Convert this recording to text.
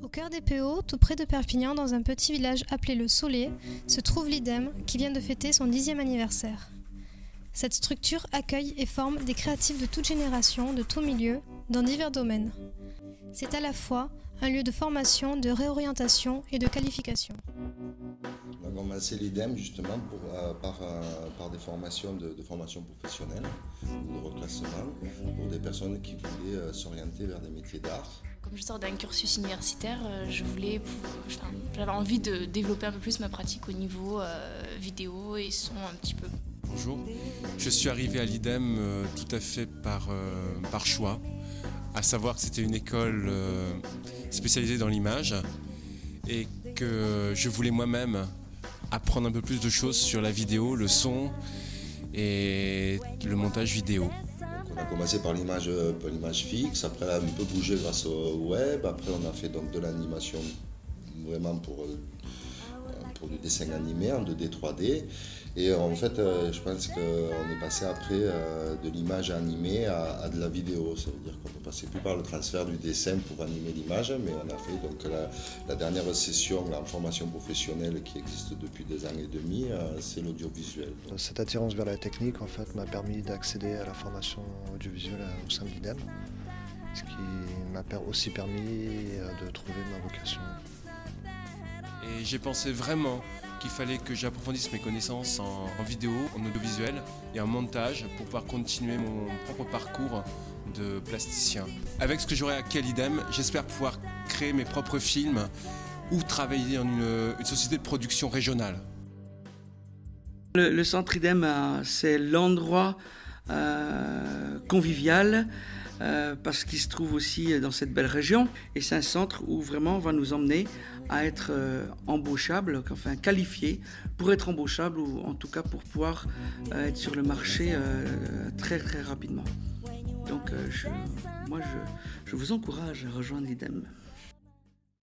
Au cœur des PO, tout près de Perpignan, dans un petit village appelé le Solet, se trouve l'IDEM, qui vient de fêter son 10e anniversaire. Cette structure accueille et forme des créatifs de toute génération, de tout milieu, dans divers domaines. C'est à la fois un lieu de formation, de réorientation et de qualification. On a commencé l'IDEM justement par des formations de formation professionnelle ou de reclassement pour des personnes qui voulaient s'orienter vers des métiers d'art. Comme je sors d'un cursus universitaire, j'avais envie de développer un peu plus ma pratique au niveau vidéo et son un petit peu. Bonjour, je suis arrivé à l'IDEM tout à fait par choix, à savoir que c'était une école spécialisée dans l'image et que je voulais moi-même apprendre un peu plus de choses sur la vidéo, le son et le montage vidéo. Donc on a commencé par l'image fixe, après on a un peu bougé grâce au web, après on a fait donc de l'animation vraiment pour du dessin animé en 2D, 3D. Et en fait, je pense qu'on est passé après de l'image animée à de la vidéo. Ça veut dire qu'on ne passait plus par le transfert du dessin pour animer l'image, mais on a fait donc la dernière session en formation professionnelle qui existe depuis 2 ans et demi, c'est l'audiovisuel. Cette attirance vers la technique en fait, m'a permis d'accéder à la formation audiovisuelle au sein de l'IDEM, ce qui m'a aussi permis de trouver ma vocation. Et j'ai pensé vraiment qu'il fallait que j'approfondisse mes connaissances en vidéo, en audiovisuel et en montage pour pouvoir continuer mon propre parcours de plasticien. Avec ce que j'aurai acquis à l'IDEM, j'espère pouvoir créer mes propres films ou travailler dans une société de production régionale. Le centre IDEM, c'est l'endroit convivial parce qu'il se trouve aussi dans cette belle région et c'est un centre où vraiment on va nous emmener à être embauchable, enfin qualifié pour être embauchable ou en tout cas pour pouvoir être sur le marché très très rapidement. Donc moi je vous encourage à rejoindre l'IDEM.